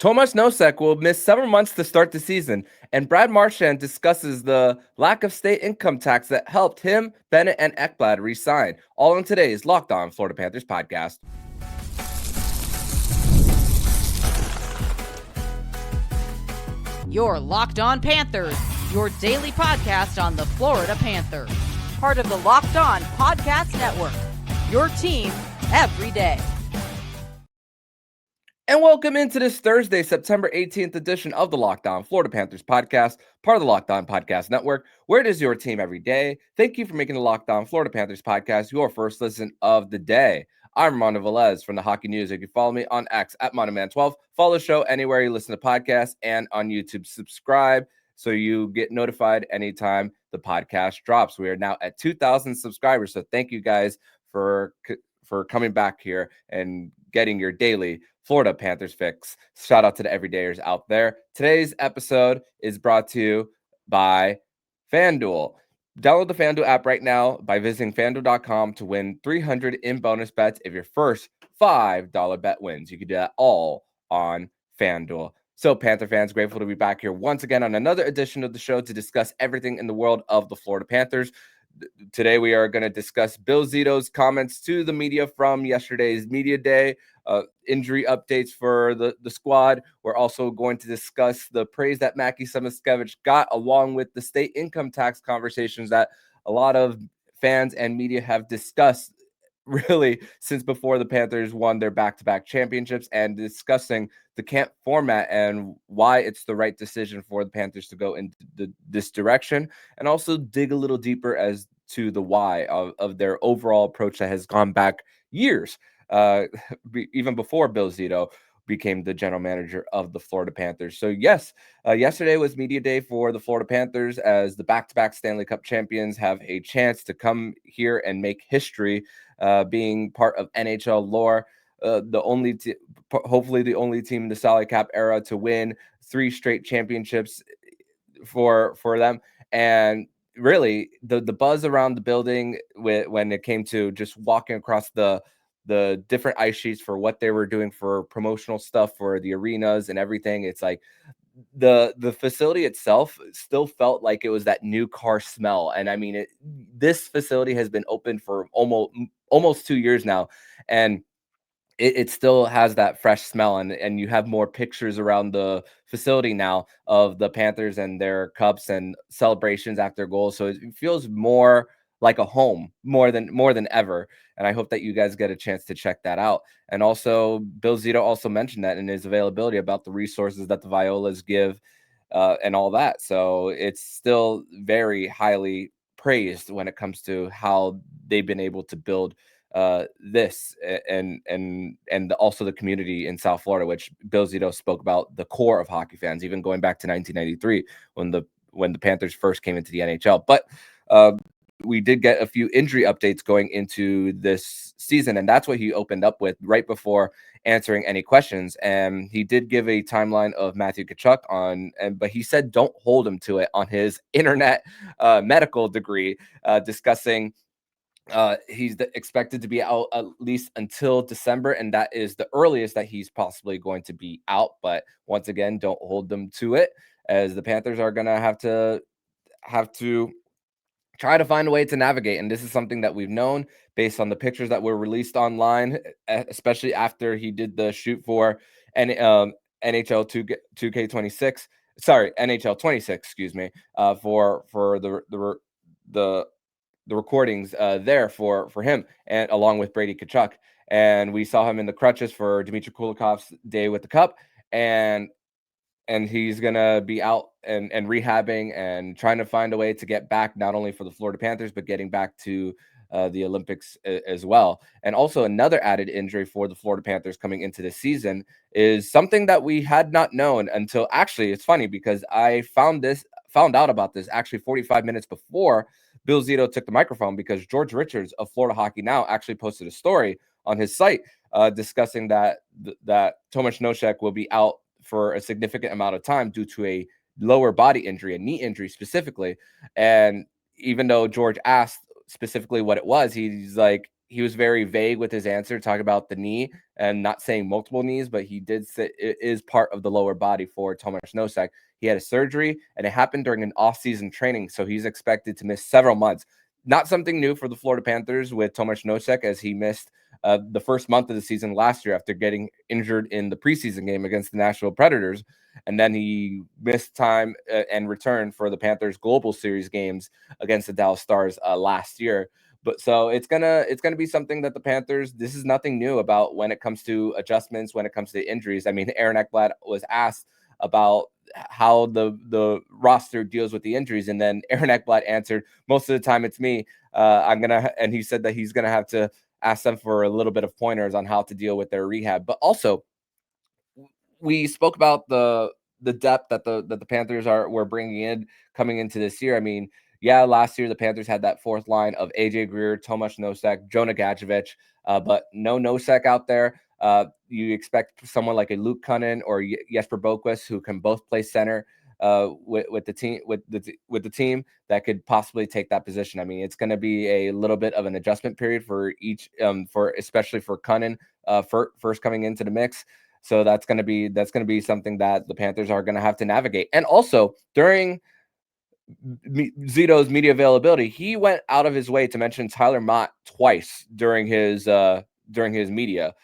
Tomas Nosek will miss several months to start the season, and Brad Marchand discusses the lack of state income tax that helped him, Bennett, and Ekblad re-sign. All in today's Locked On Florida Panthers podcast. You're Locked On Panthers, your daily podcast on the Florida Panthers. Part of the Locked On Podcast Network, your team every day. And welcome into this Thursday, September 18th edition of the Locked On Florida Panthers podcast, part of the Locked On Podcast Network, where it is your team every day. Thank you for making the Locked On Florida Panthers podcast your first listen of the day. I'm Armando Velez from the Hockey News. You can follow me on X at MonoMan12. Follow the show anywhere you listen to podcasts and on YouTube. Subscribe so you get notified anytime the podcast drops. We are now at 2,000 subscribers, so thank you guys for coming back here and getting your daily Florida Panthers fix. Shout out to the everydayers out there. Today's episode is brought to you by FanDuel. Download the FanDuel app right now by visiting FanDuel.com to win $300 in bonus bets if your first $5 bet wins. You can do that all on FanDuel. So, Panther fans, grateful to be back here once again on another edition of the show to discuss everything in the world of the Florida Panthers. Today, we are going to discuss Bill Zito's comments to the media from yesterday's media day, injury updates for the squad. We're also going to discuss the praise that Mackie Samoskevich got, along with the state income tax conversations that a lot of fans and media have discussed really since before the Panthers won their back-to-back championships, and discussing the camp format and why it's the right decision for the Panthers to go in this direction, and also dig a little deeper as to the why of their overall approach that has gone back years, even before Bill Zito became the general manager of the Florida Panthers. So yes, yesterday was media day for the Florida Panthers as the back-to-back Stanley Cup champions have a chance to come here and make history, being part of NHL lore. Hopefully the only team in the salary cap era to win 3 straight championships for them. And really the buzz around the building when it came to just walking across the different ice sheets for what they were doing for promotional stuff for the arenas and everything. It's like the facility itself still felt like it was that new car smell. And I mean, this facility has been open for almost 2 years now, and it still has that fresh smell, and you have more pictures around the facility now of the Panthers and their cups and celebrations after goals. So it feels more like a home more than ever. And I hope that you guys get a chance to check that out. And also, Bill Zito also mentioned that in his availability about the resources that the Violas give, and all that. So it's still very highly praised when it comes to how they've been able to build this and also the community in South Florida, which Bill Zito spoke about, the core of hockey fans, even going back to 1993 when the Panthers first came into the NHL. But we did get a few injury updates going into this season, and that's what he opened up with right before answering any questions. And he did give a timeline of Matthew Tkachuk but he said don't hold him to it on his internet medical degree, discussing he's expected to be out at least until December, and that is the earliest that he's possibly going to be out. But once again, don't hold them to it, as the Panthers are going to have to try to find a way to navigate. And this is something that we've known based on the pictures that were released online, especially after he did the shoot for NHL 2K26. Sorry, NHL 26, excuse me, for the recordings there for him, and along with Brady Tkachuk. And we saw him in the crutches for Dmitry Kulikov's day with the cup, and he's gonna be out and rehabbing and trying to find a way to get back, not only for the Florida Panthers, but getting back to the Olympics as well. And also another added injury for the Florida Panthers coming into this season is something that we had not known until, actually, it's funny because I found out about this actually 45 minutes before Bill Zito took the microphone, because George Richards of Florida Hockey Now actually posted a story on his site discussing that Tomas Nosek will be out for a significant amount of time due to a lower body injury, a knee injury specifically. And even though George asked specifically what it was, he's like, he was very vague with his answer, talking about the knee and not saying multiple knees, but he did say it is part of the lower body for Tomas Nosek. He had a surgery, and it happened during an off-season training, so he's expected to miss several months. Not something new for the Florida Panthers with Tomas Nosek, as he missed the first month of the season last year after getting injured in the preseason game against the Nashville Predators. And then he missed time and returned for the Panthers Global Series games against the Dallas Stars last year. But so it's gonna be something that the Panthers, this is nothing new about when it comes to adjustments, when it comes to injuries. I mean, Aaron Ekblad was asked about how the roster deals with the injuries, and then Aaron Ekblad answered, most of the time it's me. And he said that he's gonna have to ask them for a little bit of pointers on how to deal with their rehab. But also, we spoke about the depth that the Panthers were bringing in coming into this year. I mean, yeah, last year the Panthers had that fourth line of AJ Greer, Tomas Nosek, Jonah Gadjevich, but no Nosek out there. You expect someone like a Luke Cunnin or Jesper Boquist, who can both play center with the team that could possibly take that position. I mean, it's going to be a little bit of an adjustment period for each, especially for Cunnin first coming into the mix. So that's going to be something that the Panthers are going to have to navigate. And also during Zito's media availability, he went out of his way to mention Tyler Mott twice during his media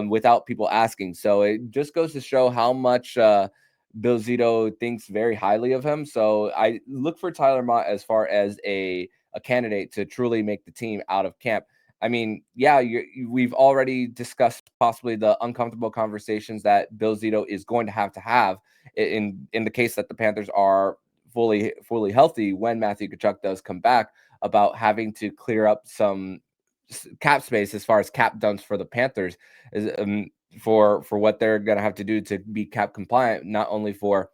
without people asking. So it just goes to show how much Bill Zito thinks very highly of him. So I look for Tyler Mott as far as a candidate to truly make the team out of camp. I mean, yeah, we've already discussed possibly the uncomfortable conversations that Bill Zito is going to have in the case that the Panthers are fully healthy when Matthew Tkachuk does come back, about having to clear up some cap space as far as cap dumps for the Panthers, for what they're going to have to do to be cap compliant, not only for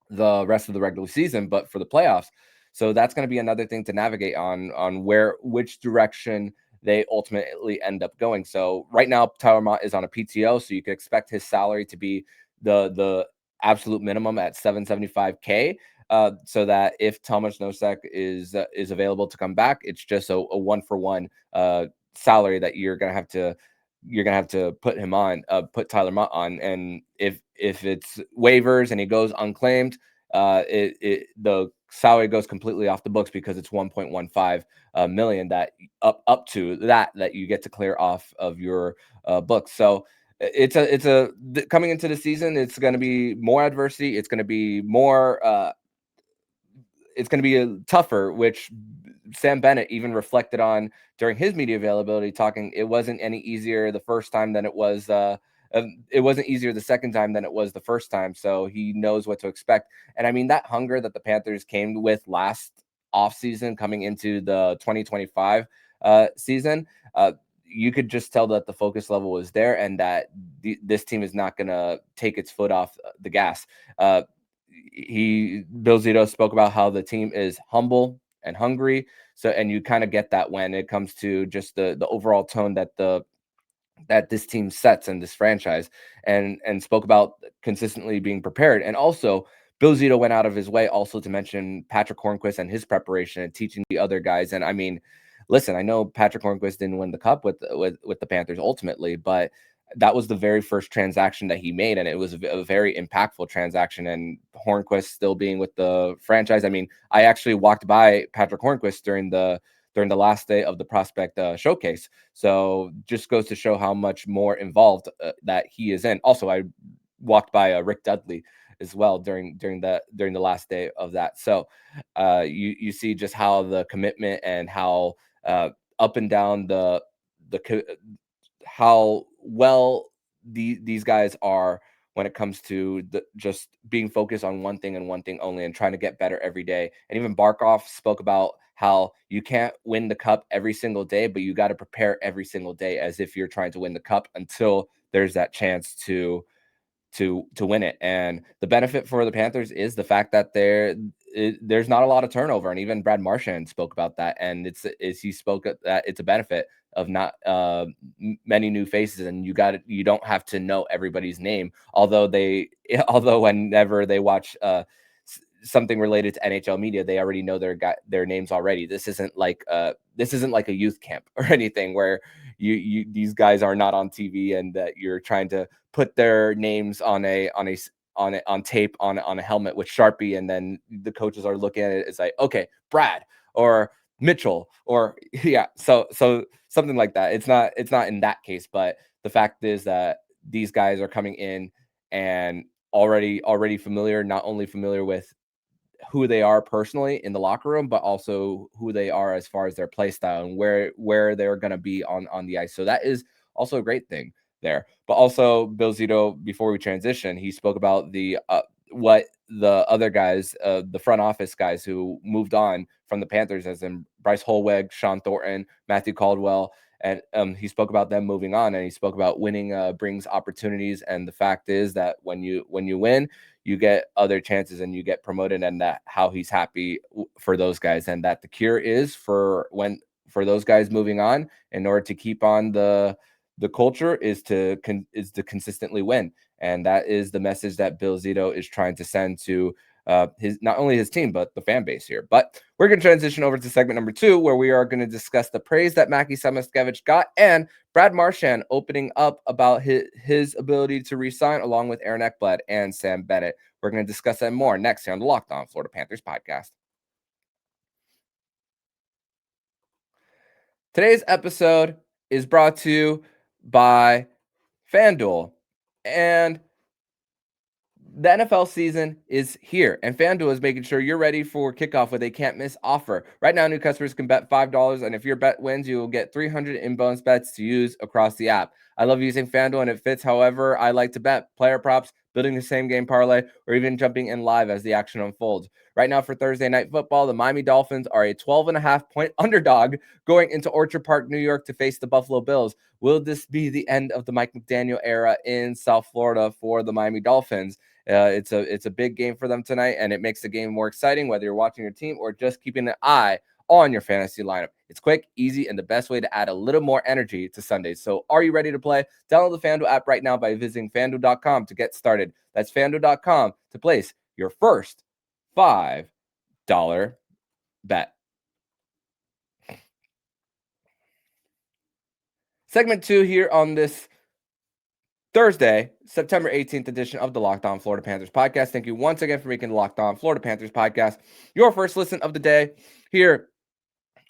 the rest of the regular season, but for the playoffs. So that's going to be another thing to navigate on which direction they ultimately end up going. So right now, Tyler Mott is on a PTO, so you could expect his salary to be the absolute minimum at $775K. So that if Tomas Nosek is available to come back, it's just a 1-for-1 salary that you're gonna have to put him on, put Tyler Mott on. And if it's waivers and he goes unclaimed, the salary goes completely off the books, because it's 1.15 million that up to that you get to clear off of your books. So it's coming into the season, it's going to be more adversity. It's going to be more. It's going to be tougher, which Sam Bennett even reflected on during his media availability, talking it wasn't any easier the first time than it was. It wasn't easier the second time than it was the first time. So he knows what to expect. And I mean, that hunger that the Panthers came with last offseason coming into the 2025 season, you could just tell that the focus level was there, and that this team is not going to take its foot off the gas. Bill Zito spoke about how the team is humble and hungry. So, and you kind of get that when it comes to just the overall tone that this team sets in this franchise, and spoke about consistently being prepared. And also, Bill Zito went out of his way also to mention Patrick Hornquist and his preparation and teaching the other guys. And I mean, listen, I know Patrick Hornquist didn't win the cup with the Panthers ultimately, but that was the very first transaction that he made, and it was a very impactful transaction. And Hornquist still being with the franchise. I mean, I actually walked by Patrick Hornquist during the last day of the prospect showcase. So just goes to show how much more involved that he is in. Also, I walked by Rick Dudley as well during the last day of that. So you see just how the commitment and how up and down how well these guys are when it comes to just being focused on one thing and one thing only, and trying to get better every day. And even Barkov spoke about how you can't win the cup every single day, but you got to prepare every single day as if you're trying to win the cup until there's that chance to win it. And the benefit for the Panthers is the fact that there's not a lot of turnover. And even Brad Marchand spoke about that. And he spoke that it's a benefit of not many new faces, and you don't have to know everybody's name. Although whenever they watch something related to NHL media, they already know their names already. This isn't like a youth camp or anything where these guys are not on TV, and that you're trying to put their names on tape on a helmet with Sharpie, and then the coaches are looking at it. It's like, okay, Brad or Mitchell, or so something like that. It's not in that case, but the fact is that these guys are coming in and already familiar, not only familiar with who they are personally in the locker room, but also who they are as far as their play style and where they're going to be on the ice. So that is also a great thing there. But also Bill Zito, before we transition, he spoke about the what the other guys, the front office guys who moved on from the Panthers, as in Bryce Holweg, Sean Thornton, Matthew Caldwell. And he spoke about them moving on, and he spoke about winning brings opportunities. And the fact is that when you win, you get other chances and you get promoted, and that how he's happy for those guys, and that the cure is for those guys moving on, in order to keep on the culture, is to consistently win. And that is the message that Bill Zito is trying to send to his, not only his team, but the fan base here. But we're going to transition over to segment number 2, where we are going to discuss the praise that Mackie Samoskevich got, and Brad Marchand opening up about his ability to re-sign, along with Aaron Ekblad and Sam Bennett. We're going to discuss that more next here on the Locked On Florida Panthers podcast. Today's episode is brought to you by FanDuel, and the NFL season is here, and FanDuel is making sure you're ready for kickoff with a can't-miss offer. Right now, new customers can bet $5, and if your bet wins, you will get 300 in bonus bets to use across the app. I love using FanDuel, and it fits however I like to bet. Player props, building the same-game parlay, or even jumping in live as the action unfolds. Right now, for Thursday Night Football, the Miami Dolphins are a 12.5-point underdog going into Orchard Park, New York, to face the Buffalo Bills. Will this be the end of the Mike McDaniel era in South Florida for the Miami Dolphins? It's a big game for them tonight, and it makes the game more exciting, whether you're watching your team or just keeping an eye on your fantasy lineup. It's quick, easy, and the best way to add a little more energy to Sundays. So are you ready to play? Download the FanDuel app right now by visiting FanDuel.com to get started. That's FanDuel.com to place your first $5 bet. Segment 2 here on this Thursday, September 18th edition of the Locked On Florida Panthers podcast. Thank you once again for making the Locked On Florida Panthers podcast your first listen of the day here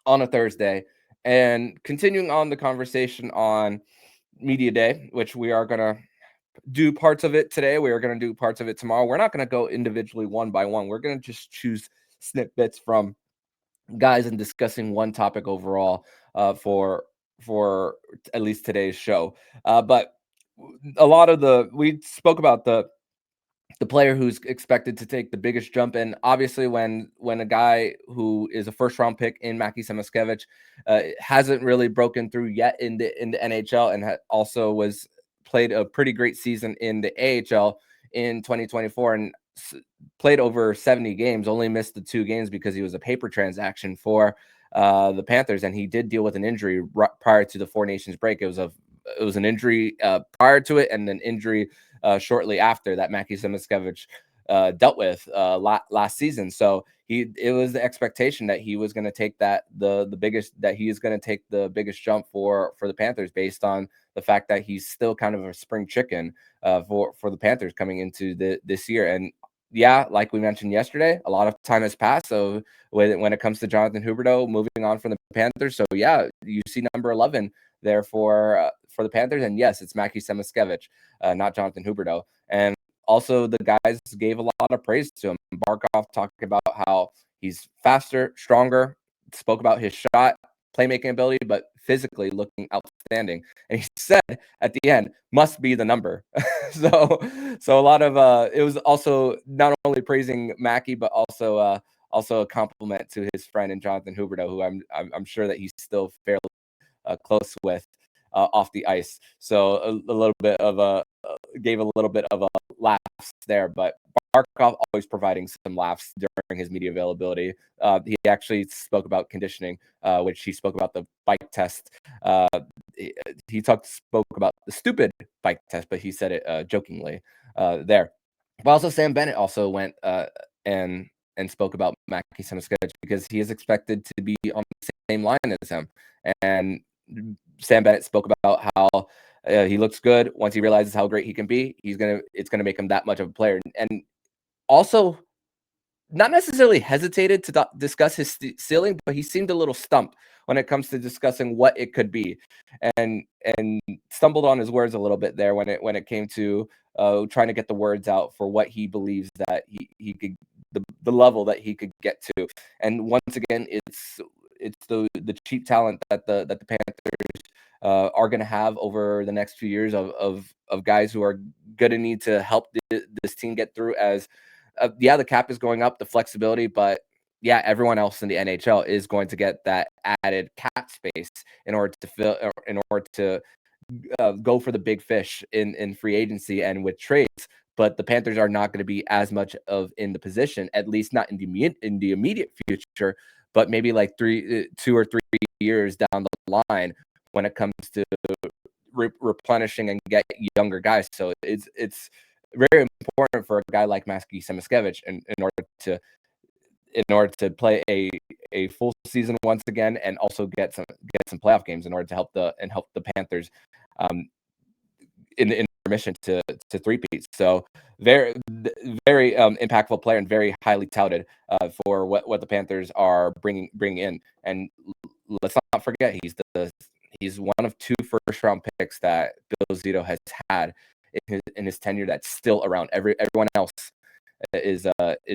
on a Thursday. And continuing on the conversation on Media Day, which we are going to do parts of it today. We are going to do parts of it tomorrow. We're not going to go individually one by one. We're going to just choose snippets from guys and discussing one topic overall for at least today's show. But a lot of we spoke about the player who's expected to take the biggest jump. And obviously when a guy who is a first round pick in Mackie Samoskevich hasn't really broken through yet in the NHL, and also played a pretty great season in the AHL in 2024, and played over 70 games, only missed the 2 games because he was a paper transaction for the Panthers. And he did deal with an injury prior to the Four Nations break. It was an injury prior to it, and an injury shortly after that Mackie Samoskevich dealt with last season. So it was the expectation that he was going to take the biggest jump for the Panthers, based on the fact that he's still kind of a spring chicken for the Panthers coming into this year. And yeah, like we mentioned yesterday, a lot of time has passed. So when it comes to Jonathan Huberdeau moving on from the Panthers, so yeah, you see number 11 there for the Panthers, and yes, it's Mackie Samoskevich, not Jonathan Huberdeau. And also the guys gave a lot of praise to him. Barkov talked about how he's faster, stronger, spoke about his shot, playmaking ability, but physically looking outstanding. And he said at the end, must be the number. so a lot of it was also not only praising Mackie, but also a compliment to his friend and Jonathan Huberdeau, who I'm sure that he's still fairly close with off the ice. So a little bit of gave a little bit of a laughs there, but Barkov always providing some laughs during his media availability. He actually spoke about conditioning, which he spoke about the bike test. He spoke about the stupid bike test, but he said it jokingly there. But also Sam Bennett also went and spoke about Mackie Samoskevich, because he is expected to be on the same line as him. And Sam Bennett spoke about how he looks good. Once he realizes how great he can be, it's gonna make him that much of a player. And also, not necessarily hesitated to discuss his ceiling, but he seemed a little stumped when it comes to discussing what it could be, and stumbled on his words a little bit there when it came to trying to get the words out for what he believes that he could, the level that he could get to. And once again, it's the cheap talent that the Panthers are going to have over the next few years of guys who are going to need to help this team get through. As the cap is going up, the flexibility, but yeah, everyone else in the NHL is going to get that added cap space in order to go for the big fish in free agency and with trades. But the Panthers are not going to be as much of in the position, at least not in the immediate future, but maybe like 2 or 3 years down the line when it comes to replenishing and get younger guys. So it's very important for a guy like Mackie Samoskevich in order to play a full season once again, and also get some playoff games in order to help the Panthers in the mission to three-peat. So very impactful player and very highly touted for what the Panthers are bringing in. And let's not forget, he's one of 2 first-round picks that Bill Zito has had in his tenure that's still around. Everyone else is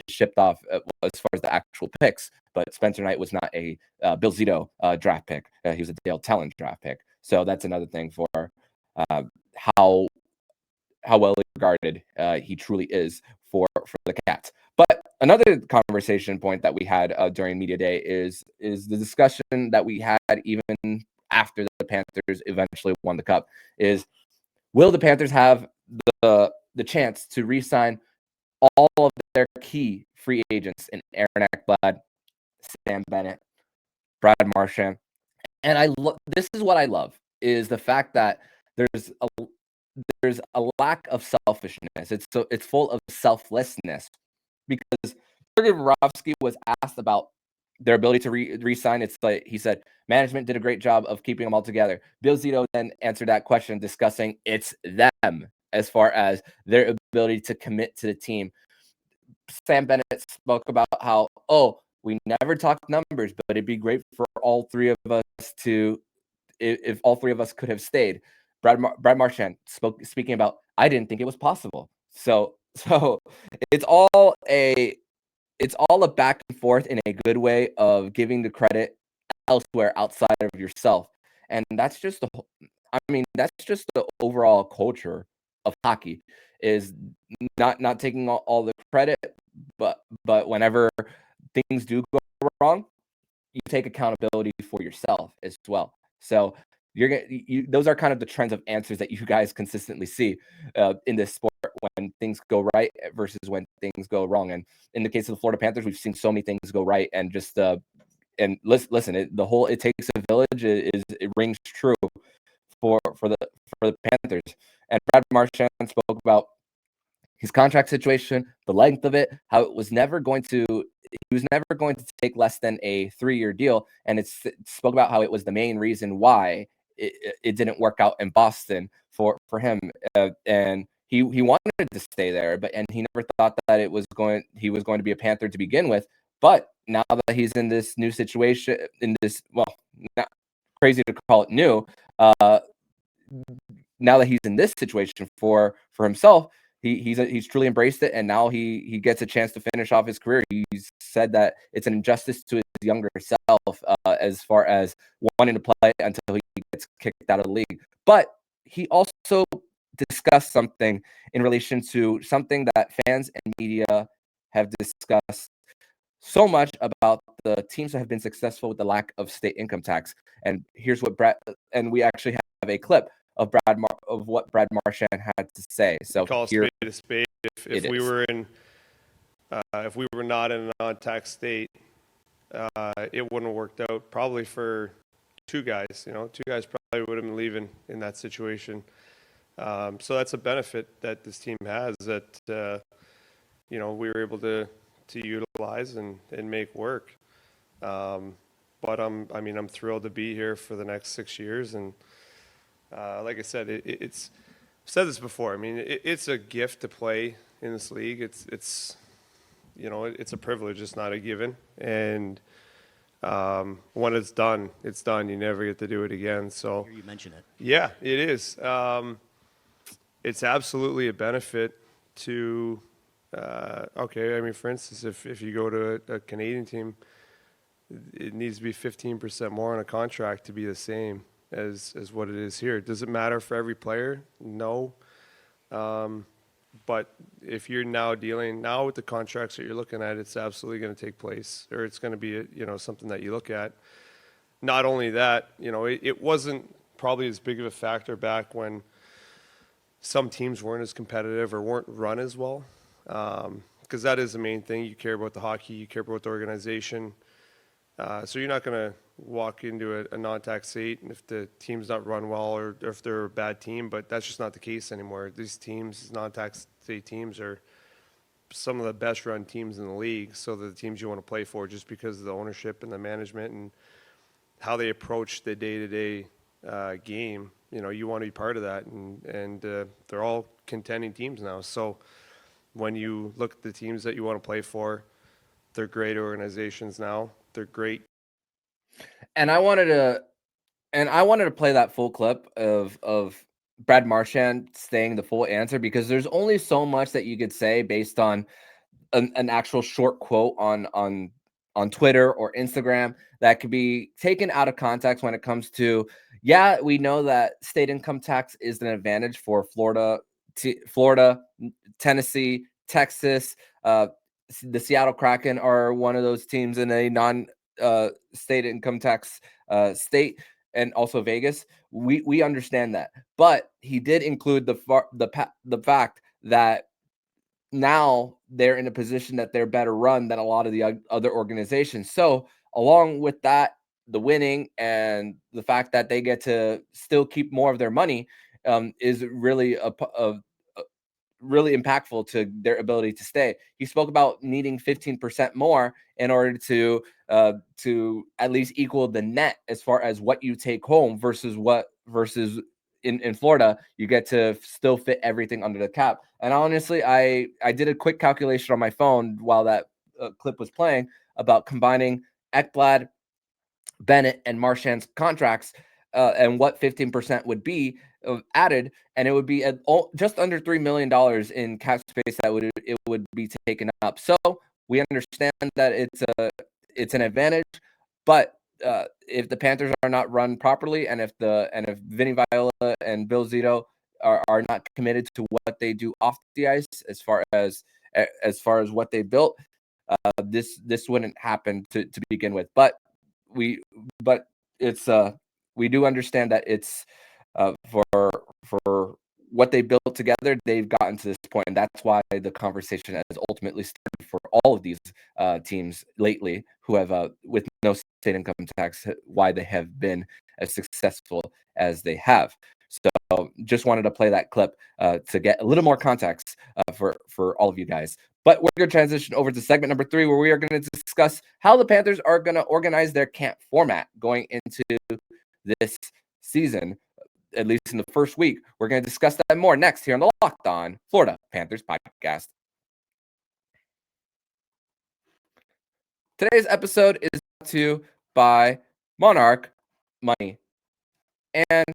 shipped off as far as the actual picks, but Spencer Knight was not a Bill Zito draft pick. He was a Dale Talon draft pick. So that's another thing for how well regarded he truly is for the Cats. But another conversation point that we had during media day is the discussion that we had even after the Panthers eventually won the Cup is, will the Panthers have the chance to re-sign all of their key free agents in Aaron Ekblad, Sam Bennett, Brad Marchand? And this is what I love, is the fact that there's a lack of selfishness. It's full of selflessness, because Sergei Bobrovsky was asked about their ability to re-sign. It's like he said, management did a great job of keeping them all together. Bill Zito then answered that question discussing it's them as far as their ability to commit to the team. Sam Bennett spoke about how, we never talked numbers, but it'd be great for all 3 of us if all 3 of us could have stayed. Brad Marchand speaking about, I didn't think it was possible. So it's all a back and forth in a good way of giving the credit elsewhere outside of yourself. And that's just the overall culture of hockey, is not taking all the credit, but whenever things do go wrong, you take accountability for yourself as well. So those are kind of the trends of answers that you guys consistently see in this sport, when things go right versus when things go wrong. And in the case of the Florida Panthers, we've seen so many things go right, and just and listen, it takes a village it rings true for the Panthers. And Brad Marchand spoke about his contract situation, the length of it, how he was never going to take less than a 3-year deal, and it spoke about how it was the main reason why it didn't work out in Boston for him, and he wanted to stay there, and he never thought that he was going to be a Panther to begin with. But now that he's in this new situation, not crazy to call it new, now that he's in this situation for himself, he's truly embraced it, and now he gets a chance to finish off his career. He's said that it's an injustice to his younger self as far as wanting to play until he gets kicked out of the league. But he also discussed something in relation to something that fans and media have discussed so much about the teams that have been successful with the lack of state income tax. And here's what we actually have a clip of what Brad Marchand had to say. So call here, a spade. If we were not in a non-tax state, it wouldn't have worked out probably for 2 guys. 2 guys probably would have been leaving in that situation. So that's a benefit that this team has that we were able to utilize and make work. But I'm thrilled to be here for the next 6 years, and Like I said, it's I've said this before. I mean, it's a gift to play in this league. It's it's a privilege. It's not a given. And when it's done, it's done. You never get to do it again. So Here you mention it. yeah, it is. It's absolutely a benefit to. Okay, I mean, for instance, if you go to a Canadian team, it needs to be 15% more on a contract to be the same as what it is here. Does it matter for every player? No. But if you're now dealing with the contracts that you're looking at, it's absolutely going to take place, or it's going to be something that you look at. Not only that, it wasn't probably as big of a factor back when some teams weren't as competitive or weren't run as well, because that is the main thing. You care about the hockey, you care about the organization. So you're not going to walk into a non-tax state if the team's not run well or if they're a bad team, but that's just not the case anymore. These teams, non-tax state teams, are some of the best run teams in the league. So they're the teams you want to play for just because of the ownership and the management and how they approach the day-to-day game. You want to be part of that, and they're all contending teams now. So when you look at the teams that you want to play for, they're great organizations now. They're great. And I wanted to play that full clip of Brad Marchand saying the full answer, because there's only so much that you could say based on an actual short quote on Twitter or Instagram that could be taken out of context when it comes to, yeah, we know that state income tax is an advantage for Florida, Tennessee, Texas. The Seattle Kraken are one of those teams in a non-state income tax state, and also Vegas. We understand that, but he did include the fact that now they're in a position that they're better run than a lot of the other organizations. So along with that, the winning and the fact that they get to still keep more of their money is really really impactful to their ability to stay. He spoke about needing 15% more in order to at least equal the net as far as what you take home versus in Florida, you get to still fit everything under the cap. And honestly, I did a quick calculation on my phone while that clip was playing about combining Ekblad, Bennett, and Marchand's contracts and what 15% would be added, and it would be at just under $3 million in cap space that it would be taken up. So we understand that it's an advantage, but if the Panthers are not run properly, and if Vinny Viola and Bill Zito are not committed to what they do off the ice as far as what they built, this wouldn't happen to begin with. But it's we do understand that it's for what they built together, they've gotten to this point, and that's why the conversation has ultimately started for all of these teams lately who have with no state income tax, why they have been as successful as they have. So just wanted to play that clip to get a little more context for all of you guys. But we're going to transition over to segment number 3, where we are going to discuss how the Panthers are going to organize their camp format going into this season, at least in the first week. We're going to discuss that more next here on the Locked On Florida Panthers podcast. Today's episode is brought to you by Monarch Money. And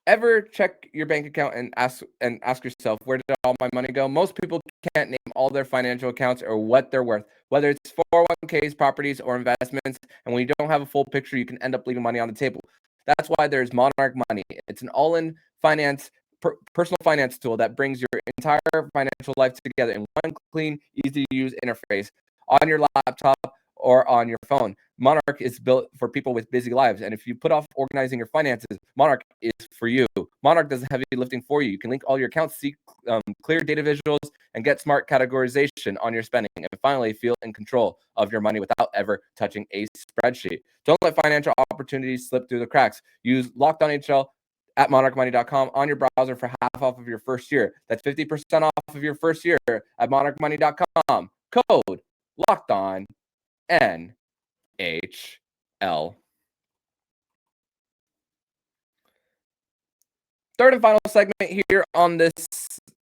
ever check your bank account and ask yourself, where did all my money go? Most people can't name all their financial accounts or what they're worth, whether it's 401ks, properties, or investments. And when you don't have a full picture, you can end up leaving money on the table. That's why there's Monarch Money. It's an all-in finance, personal finance tool that brings your entire financial life together in one clean, easy-to-use interface on your laptop or on your phone. Monarch is built for people with busy lives, and if you put off organizing your finances, Monarch is for you. Monarch does the heavy lifting for you. You can link all your accounts, see clear data visuals, and get smart categorization on your spending, and finally feel in control of your money without ever touching a spreadsheet. Don't let financial opportunities slip through the cracks. Use Locked On HL at monarchmoney.com on your browser for half off of your first year. That's 50% off of your first year at monarchmoney.com. Code Locked On NHL. third and final segment here on this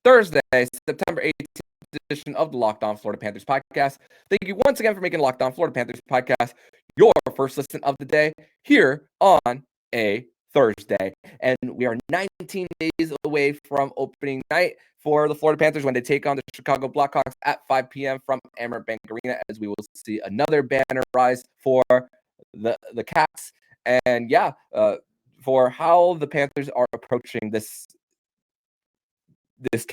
Thursday, September 18th edition of the Locked On Florida Panthers podcast. Thank you once again for making Locked On Florida Panthers podcast your first listen of the day here on a Thursday. And we are 19 days away from opening night for the Florida Panthers when they take on the Chicago Blackhawks at 5 p.m. from Amerant Bank Arena, as we will see another banner rise for the Cats. And for how the Panthers are approaching this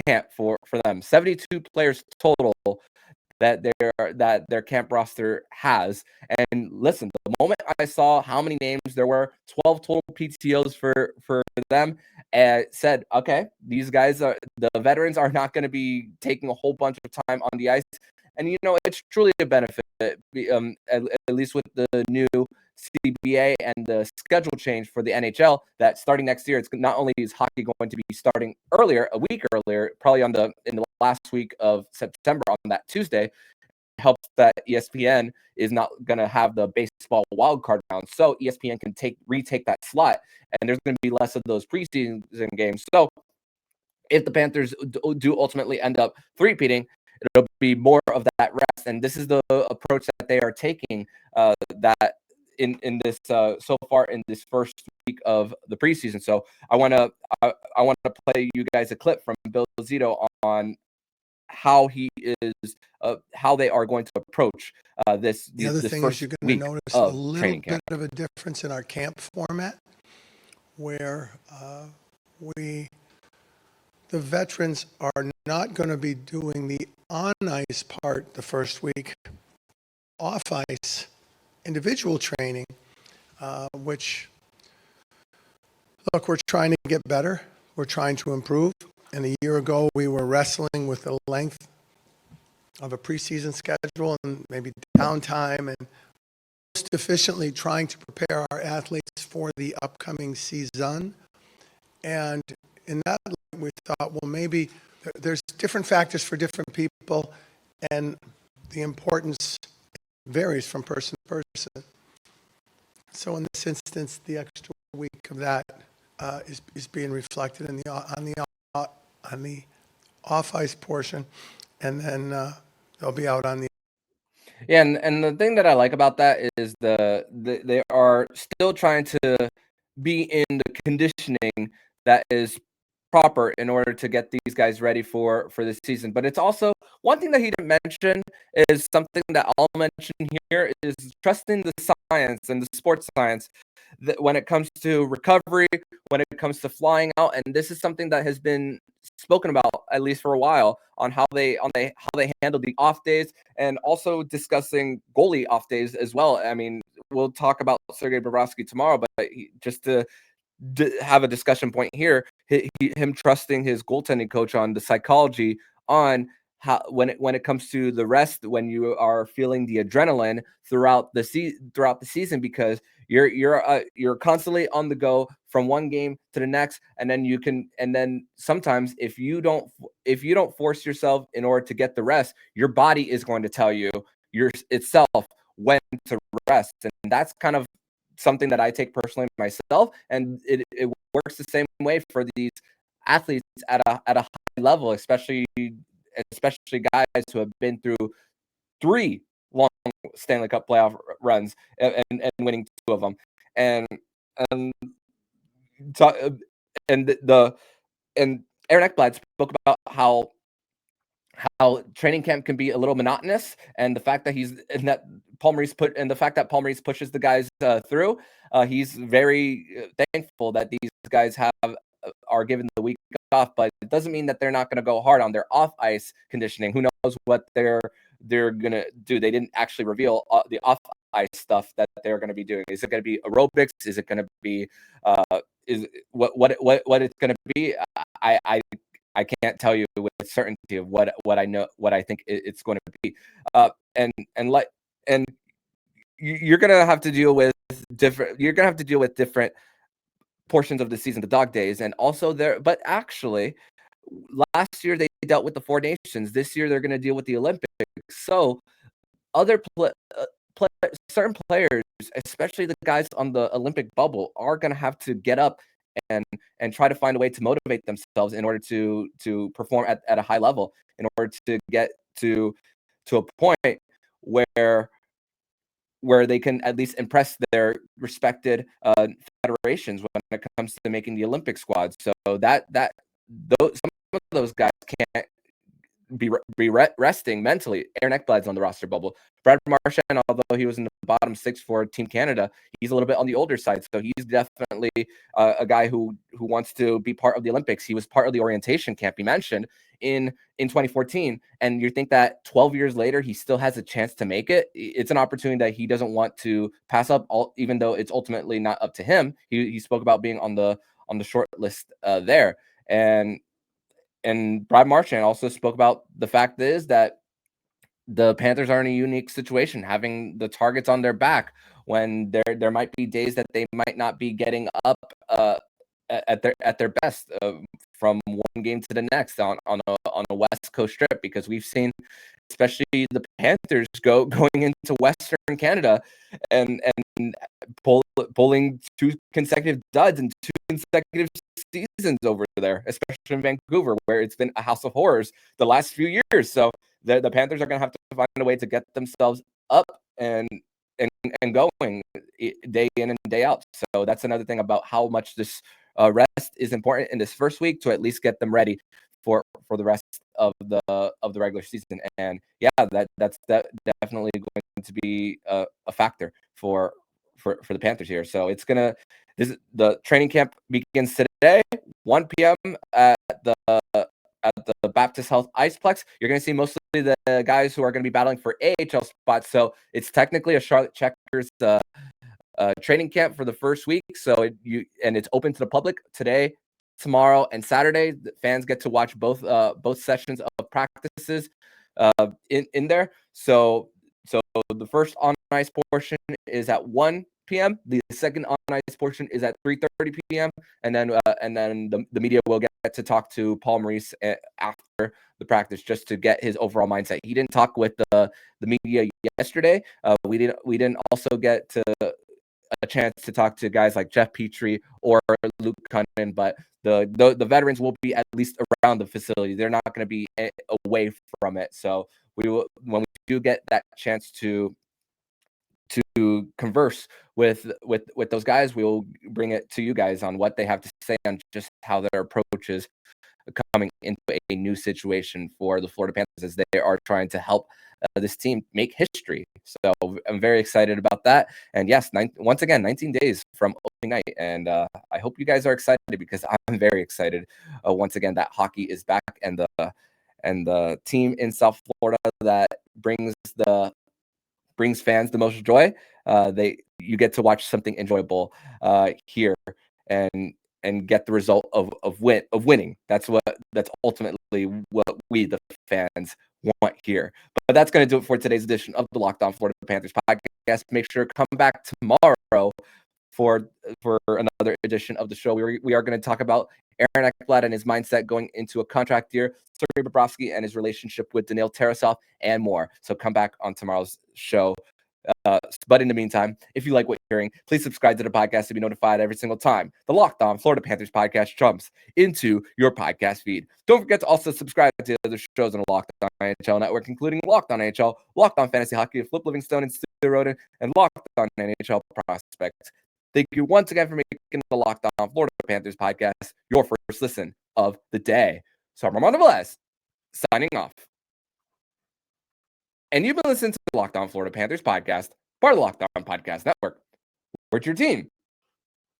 camp for them. 72 players total that their camp roster has. And listen, the moment I saw how many names there were, 12 total PTOs for them, and said, okay, these guys are the veterans are not going to be taking a whole bunch of time on the ice. And it's truly a benefit, at least with the new CBA and the schedule change for the NHL, that starting next year, it's not only is hockey going to be starting a week earlier, probably in the last week of September on that Tuesday. It helps that ESPN is not going to have the baseball wildcard round, so ESPN can retake that slot, and there's going to be less of those preseason games. So if the Panthers do ultimately end up three-peating, it'll be more of that rest, and this is the approach that they are taking. That in this so far in this first week of the preseason. So I want to play you guys a clip from Bill Zito on how he is how they are going to approach this. The other thing is you're going to notice a little bit of a difference in our camp format, where the veterans are not going to be doing the on-ice part the first week, off-ice individual training, which, look, we're trying to get better. We're trying to improve. And a year ago, we were wrestling with the length of a preseason schedule and maybe downtime, and most efficiently trying to prepare our athletes for the upcoming season. And in that, we thought, well, maybe there's different factors for different people, and the importance varies from person to person. So in this instance, the extra week of that is being reflected on the off-ice portion, and then they'll be out on the. Yeah, and the thing that I like about that is they are still trying to be in the conditioning that is proper in order to get these guys ready for this season. But it's also one thing that he didn't mention is something that I'll mention here is trusting the science and the sports science that when it comes to recovery, when it comes to flying out, and this is something that has been spoken about at least for a while on how they handle the off days, and also discussing goalie off days as well. I mean, we'll talk about Sergei Bobrovsky tomorrow, but just to have a discussion point here, him trusting his goaltending coach on the psychology on how when it comes to the rest, when you are feeling the adrenaline throughout the season, because you're constantly on the go from one game to the next, and then sometimes if you don't force yourself in order to get the rest, your body is going to tell you itself when to rest, and that's kind of something that I take personally myself, and it works the same way for these athletes at a high level, especially guys who have been through 3 long Stanley Cup playoff runs and winning 2 of them, and Aaron Ekblad spoke about how training camp can be a little monotonous, and the fact that Paul Maurice pushes the guys through. He's very thankful that these guys are given the week off, but it doesn't mean that they're not going to go hard on their off ice conditioning. Who knows what they're going to do? They didn't actually reveal the off ice stuff that they're going to be doing. Is it going to be aerobics? Is it going to be what it's going to be? I can't tell you with certainty of what I know, what I think it's going to be. And you're going to have to deal with different portions of the season, the dog days, and also but actually last year they dealt with the 4 nations. This year they're going to deal with the Olympics. So other certain players, especially the guys on the Olympic bubble, are going to have to get up and try to find a way to motivate themselves in order to perform at a high level, in order to get to a point where they can at least impress their respected federations when it comes to making the Olympic squad. So some of those guys can't be resting mentally. Aaron Ekblad's on the roster bubble. Brad Marchand, although he was in the bottom 6 for Team Canada, he's a little bit on the older side, so he's definitely a guy who wants to be part of the Olympics. He was part of the orientation camp he mentioned in 2014, and you think that 12 years later he still has a chance to make it. It's an opportunity that he doesn't want to pass up, even though it's ultimately not up to him. He spoke about being on the short list there, and Brad Marchand also spoke about the fact is that the Panthers are in a unique situation, having the targets on their back when there might be days that they might not be getting up at their best from one game to the next on a West Coast trip, because we've seen especially the Panthers going into Western Canada and pulling 2 consecutive duds and 2 consecutive seasons over there, especially in Vancouver, where it's been a house of horrors the last few years. So the Panthers are going to have to find a way to get themselves up and going day in and day out. So that's another thing about how much this rest is important in this first week, to at least get them ready for the rest of the regular season. And yeah, that's definitely going to be a factor for the Panthers here. So the training camp begins today, 1 p.m. at the Baptist Health Iceplex. You're going to see mostly the guys who are going to be battling for AHL spots. So it's technically a Charlotte Checkers training camp for the first week. So it's open to the public today, tomorrow, and Saturday. The fans get to watch both sessions of practices in there. So the first on ice portion is at 1 p.m. The second on ice portion is at 3:30 p.m. And then the media will get to talk to Paul Maurice after the practice, just to get his overall mindset. He didn't talk with the media yesterday. We didn't also get to a chance to talk to guys like Jeff Petrie or Luke Cunningham, but the veterans will be at least around the facility. They're not going to be away from it. So when we do get that chance to converse with those guys, we will bring it to you guys on what they have to say on just how their approach is coming into a new situation for the Florida Panthers, as they are trying to help this team make history. So I'm very excited about that. And yes, once again, 19 days from opening night. And I hope you guys are excited, because I'm very excited. Once again, that hockey is back, and the team in South Florida that brings fans the most joy. You get to watch something enjoyable here and get the result of winning. That's ultimately what we, the fans, want here. But that's going to do it for today's edition of the Locked On Florida Panthers podcast. Make sure to come back tomorrow for another edition of the show. We are going to talk about Aaron Ekblad and his mindset going into a contract year, Sergei Bobrovsky and his relationship with Daniil Tarasov, and more. So come back on tomorrow's show. But in the meantime, if you like what you're hearing, please subscribe to the podcast to be notified every single time the Locked On Florida Panthers podcast jumps into your podcast feed. Don't forget to also subscribe to the other shows on the Locked On NHL network, including Locked On NHL, Locked On Fantasy Hockey with Flip Livingstone and Stu Roden, and Locked On NHL Prospects. Thank you once again for making the Locked On Florida Panthers podcast your first listen of the day. So I'm Armando Velez, signing off. And you've been listening to the Locked On Florida Panthers podcast, part of the Locked On Podcast Network. Where's your team